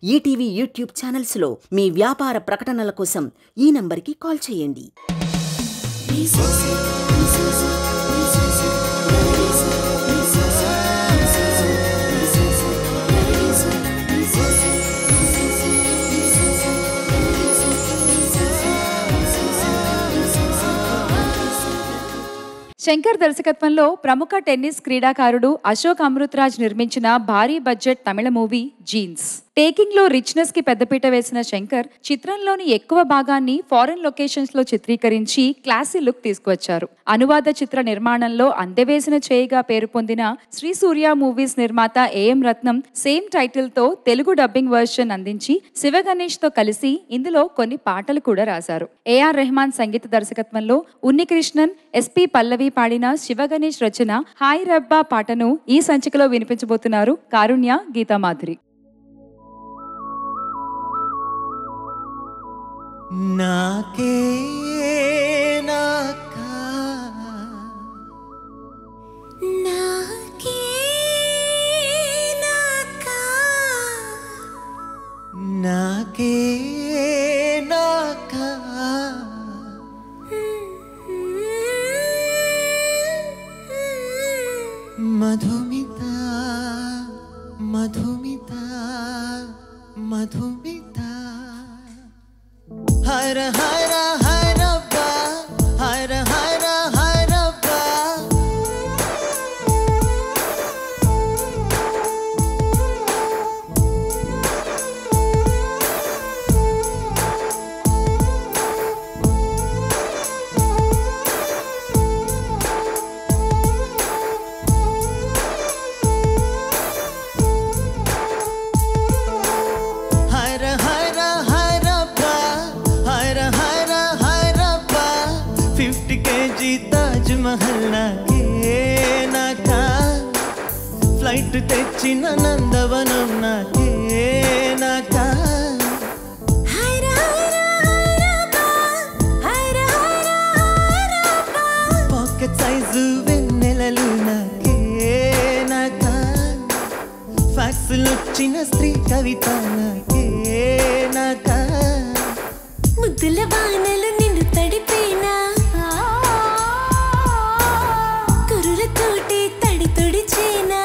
ETV YouTube ఛానల్స్లో మీ వ్యాపార ప్రకటనల కోసం ఈ నంబర్కి కాల్ చేయండి. శంకర్ దర్శకత్వంలో ప్రముఖ టెన్నిస్ క్రీడాకారుడు అశోక్ అమృతరాజ్ నిర్మించిన భారీ బడ్జెట్ తమిళ మూవీ జీన్స్. టేకింగ్ లో రిచ్నెస్ కి పెద్దపీట వేసిన శంకర్ చిత్రంలోని ఎక్కువ భాగాన్ని ఫారెన్ లొకేషన్స్ లో చిత్రీకరించి క్లాసీ లుక్ తీసుకువచ్చారు. అనువాద చిత్ర నిర్మాణంలో అందవేసిన చేయిగా పేరు పొందిన శ్రీ సూర్య మూవీస్ నిర్మాత ఏఎం రత్నం సేమ్ టైటిల్ తో తెలుగు డబ్బింగ్ వర్షన్ అందించి శివ గణేష్ తో కలిసి ఇందులో కొన్ని పాటలు కూడా రాశారు. ఏఆర్ రెహమాన్ సంగీత దర్శకత్వంలో ఉన్నికృష్ణన్, ఎస్పి పల్లవి పాడిన శివ గణేష్ రచన హాయ్ రబ్బా పాటను ఈ సంచికలో వినిపించబోతున్నారు కారుణ్య, గీతామాధురి. నాకే నాకా నాకే నాకా నాకే నాకా మధుమిత మధుమిత మధుమిత హర హర హరబ్బ హర హర హరబ్బ హర హర హరబ్బ హర హర హరబ్బ 50 kg తాజ్ మహల్ నాకే నాకా ఫ్లైట్ తెచ్చిన నందవనం నాకే నాకా హర హర హరబ్బా హర హర హరబ్బా పాకెట్ సైజు వెన్నెలలు నాకే నాకా ఫ్యాక్సులొచ్చిన స్త్రీ కవిత నాకే నాకా ముద్దుల వానలు నిన్ను తడిపేనా కురులతోటి తడి తొడిచేనా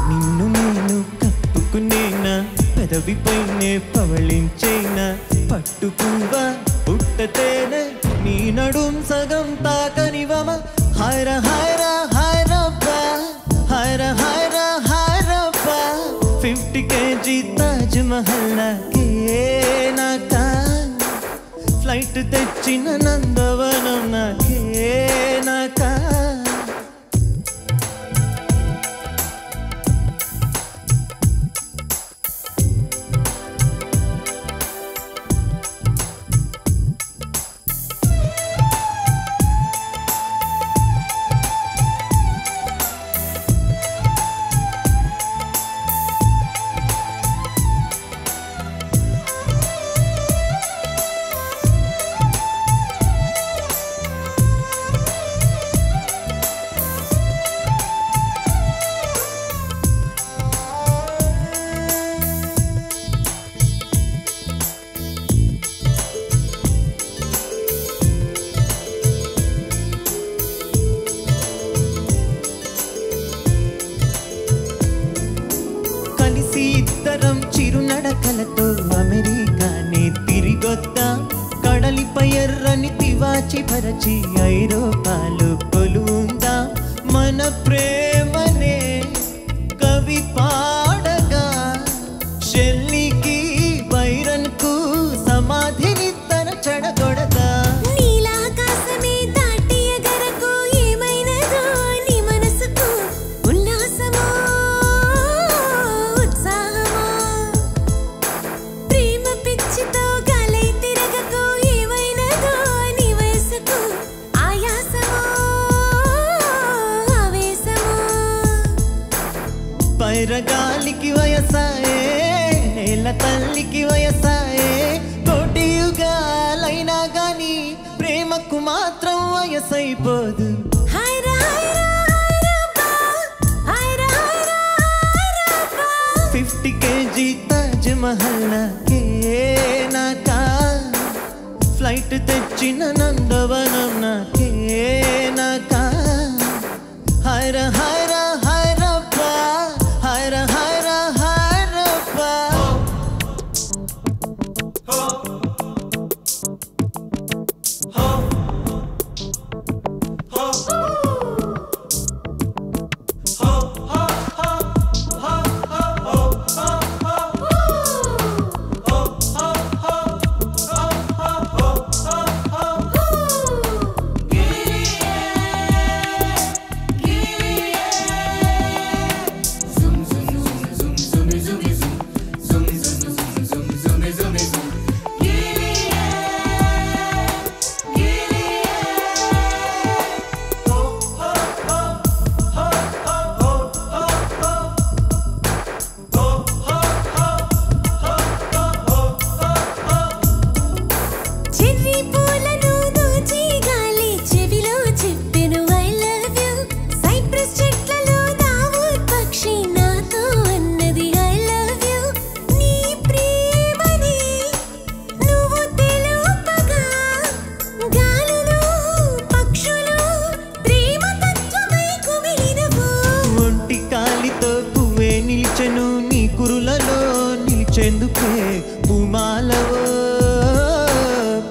నిన్ను నేను కప్పుకునేనా పెదవిపైనే పవళించేనా పట్టు పువ్వ పుట్టతేనే నీ నడుం సగం తాకనివమ హర హర హరబ్బ హర హర హరబ్బ 50 kg తాజ్ మహల్ నాకే నాకా ఫ్లైట్ తెచ్చిన నందవనం నాకే నాకా కలిసి ఇద్దరం చిరునడకలతో అమెరికానే తిరిగొద్దాం కడలిపై ఎర్రని తివాచి పరచి ఐరోపాలో కొలువుందాం మన ప్రేమనే కవి పాడగా షెల్లీకి బైరన్కు సమాధిని తన చెడగొడదా నీలాకాశమే దాటి ఎగరకు ఏమైనదో నీ మనసుకు ఉల్లాసమో ఉత్సాహమో ప్రేమ పిచ్చితో గాలై తిరగకు ఏమైనదో నీ వయసుకు ఆయాసమో ఆవేశమో పైరగాలికి వయసాయే నేల తల్లికి వయసాయే కోటి యుగాలైనా గాని ప్రేమకు మాత్రం వయసైపోదు హైరా హైరా హైరబ్బా హైరా హైరా హైరబ్బా మహల్ నాకే నాకా ఫ్లైట్ తెచ్చిన నందవనం నాకే నాకా హైర హైర హైరప్ప హైర హైర హైరప్ప నీ కురులలో నిలిచేందుకే పూమాలవో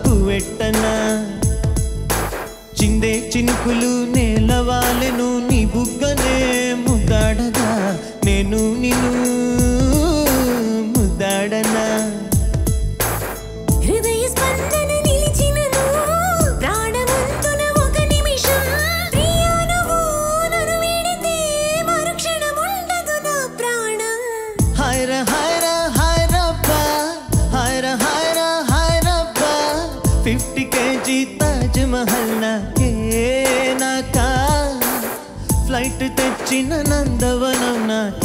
పువ్వెట్టనా చిందే చినుకులు నేలవాలెను నీ బుగ్గనే ముద్దాడగా నేను నిన్ను ముద్దాడనా హృదయ స్పందన నిలిచినను ప్రాణవంతున ఒక నిమిషం ప్రియానువు నన్ను వీడితే మరుక్షణం ఉండదు నా ప్రాణం హైర హైర హైరప్ప హైర హైర హైరప్ప 50 kg తాజ్ మహల్ నాకే నాకా ఫ్లైట్ తెచ్చిన నందవనం నాకే